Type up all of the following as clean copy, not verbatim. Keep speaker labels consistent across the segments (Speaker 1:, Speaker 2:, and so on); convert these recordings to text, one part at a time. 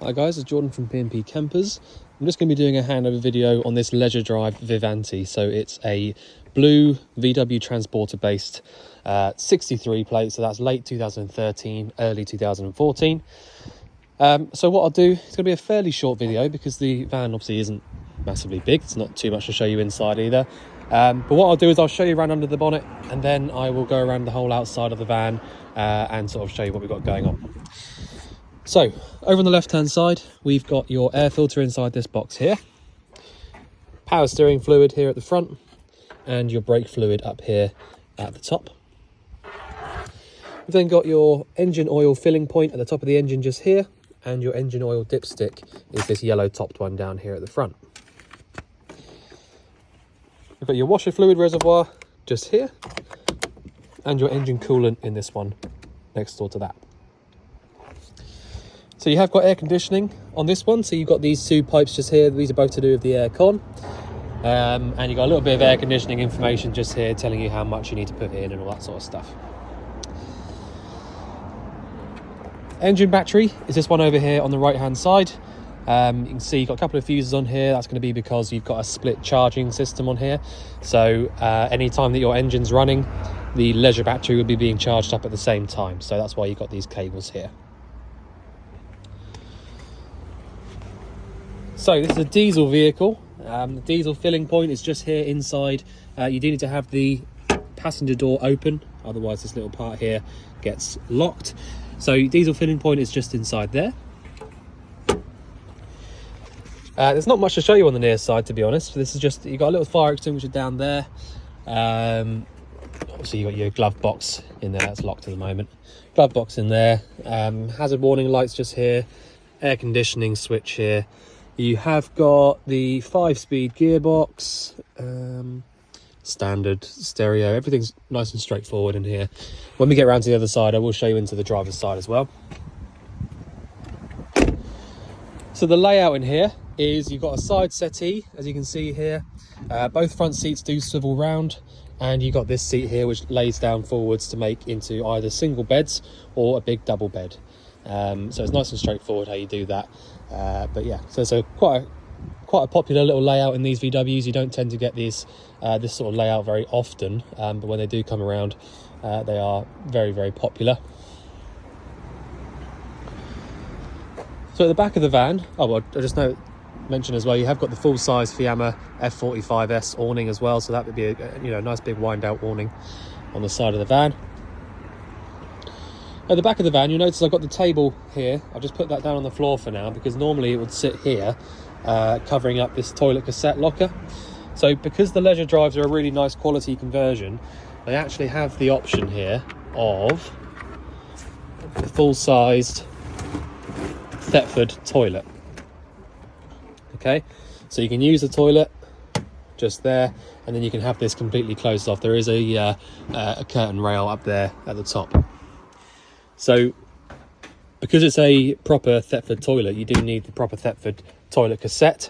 Speaker 1: Hi guys, it's Jordan from P&P Campers. I'm just going to be doing a handover video on this leisure drive Vivante. So it's a blue VW Transporter based 63 plate, so that's late 2013, early 2014. So what I'll do, it's going to be a fairly short video because the van obviously isn't massively big. It's not too much to show you inside either. But what I'll do is I'll show you around under the bonnet, and then I will go around the whole outside of the van and sort of show you what we've got going on. So, over on the left-hand side, we've got your air filter inside this box here, power steering fluid here at the front, and your brake fluid up here at the top. We've then got your engine oil filling point at the top of the engine just here, and your engine oil dipstick is this yellow topped one down here at the front. We've got your washer fluid reservoir just here, and your engine coolant in this one next door to that. So you have got air conditioning on this one. So you've got these two pipes just here. These are both to do with the air con. And you've got a little bit of air conditioning information just here telling you how much you need to put in and all that sort of stuff. Engine battery is this one over here on the right hand side. You can see you've got a couple of fuses on here. That's going to be because you've got a split charging system on here. So any time that your engine's running, the leisure battery will be being charged up at the same time. So that's why you've got these cables here. So this is a diesel vehicle. The diesel filling point is just here inside. You do need to have the passenger door open, otherwise this little part here gets locked. So diesel filling point is just inside there. There's not much to show you on the near side, to be honest. This is just, you've got a little fire extinguisher down there. Obviously you've got your glove box in there, that's locked at the moment. Glove box in there. Hazard warning lights just here. Air conditioning switch here. You have got the 5-speed gearbox, standard stereo. Everything's nice and straightforward in here. When we get around to the other side, I will show you into the driver's side as well. So the layout in here is you've got a side settee, as you can see here. Both front seats do swivel round, and you've got this seat here which lays down forwards to make into either single beds or a big double bed. So it's nice and straightforward how you do that. But yeah, so it's quite a popular little layout in these VWs. You don't tend to get these this sort of layout very often, but when they do come around, they are very, very popular. So at the back of the van, I just mention as well, you have got the full-size Fiamma F45S awning as well, so that would be a nice big wind-out awning on the side of the van. At the back of the van, you'll notice I've got the table here. I've just put that down on the floor for now because normally it would sit here, covering up this toilet cassette locker. So because the leisure drives are a really nice quality conversion, they actually have the option here of the full-sized Thetford toilet. Okay, so you can use the toilet just there, and then you can have this completely closed off. There is a curtain rail up there at the top. So, because it's a proper Thetford toilet, you do need the proper Thetford toilet cassette,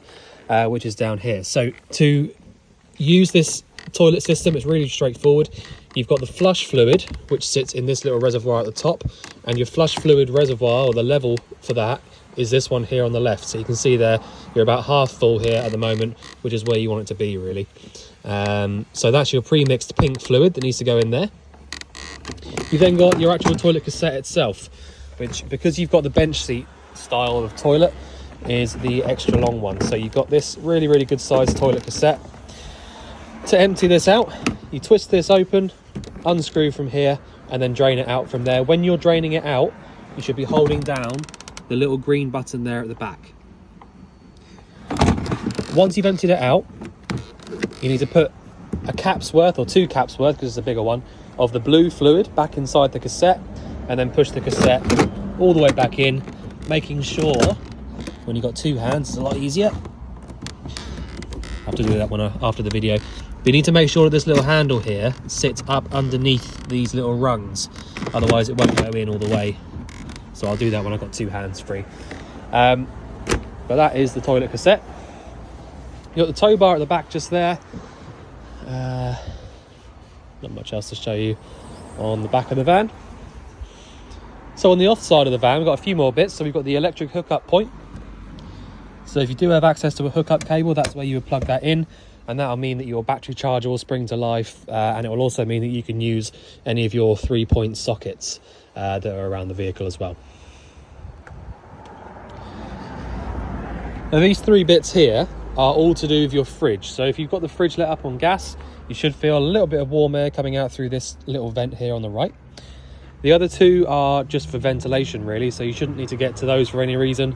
Speaker 1: which is down here. So, to use this toilet system, it's really straightforward. You've got the flush fluid, which sits in this little reservoir at the top, and your flush fluid reservoir, or the level for that, is this one here on the left. So you can see there, you're about half full here at the moment, which is where you want it to be, really. So that's your pre-mixed pink fluid that needs to go in there. You've then got your actual toilet cassette itself, which, because you've got the bench seat style of toilet, is the extra long one. So you've got this really, really good sized toilet cassette. To empty this out, you twist this open, unscrew from here, and then drain it out from there. When you're draining it out, you should be holding down the little green button there at the back. Once you've emptied it out, you need to put a cap's worth, or 2 caps worth, because it's a bigger one, of the blue fluid back inside the cassette, and then push the cassette all the way back in, making sure, when you've got 2 hands, it's a lot easier. I have to do that one after the video. But you need to make sure that this little handle here sits up underneath these little rungs, otherwise it won't go in all the way. So I'll do that when I've got 2 hands free. But that is the toilet cassette. You've got the tow bar at the back just there. Not much else to show you on the back of the van. So on the off side of the van, we've got a few more bits. So we've got the electric hookup point, So if you do have access to a hookup cable, that's where you would plug that in, and that'll mean that your battery charger will spring to life, and it will also mean that you can use any of your 3-point sockets that are around the vehicle as well. Now these 3 bits here are all to do with your fridge. So if you've got the fridge lit up on gas, you should feel a little bit of warm air coming out through this little vent here on the right. The other 2 are just for ventilation really, so you shouldn't need to get to those for any reason.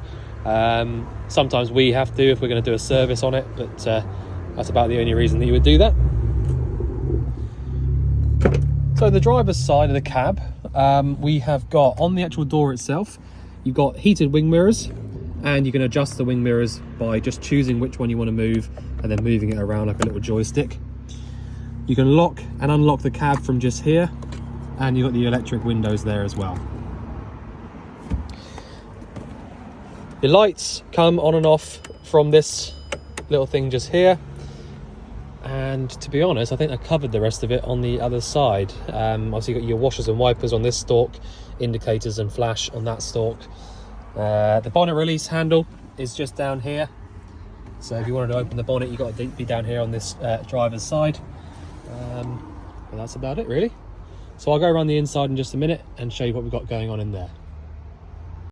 Speaker 1: Sometimes we have to if we're going to do a service on it, but that's about the only reason that you would do that. So the driver's side of the cab, we have got on the actual door itself, you've got heated wing mirrors, and you can adjust the wing mirrors by just choosing which one you want to move and then moving it around like a little joystick. You can lock and unlock the cab from just here, and you've got the electric windows there as well. The lights come on and off from this little thing just here, and to be honest, I think I covered the rest of it on the other side. Obviously you've got your washers and wipers on this stalk, indicators and flash on that stalk. The bonnet release handle is just down here, so if you wanted to open the bonnet, you've got to be down here on this driver's side. But that's about it really. So I'll go around the inside in just a minute and show you what we've got going on in there.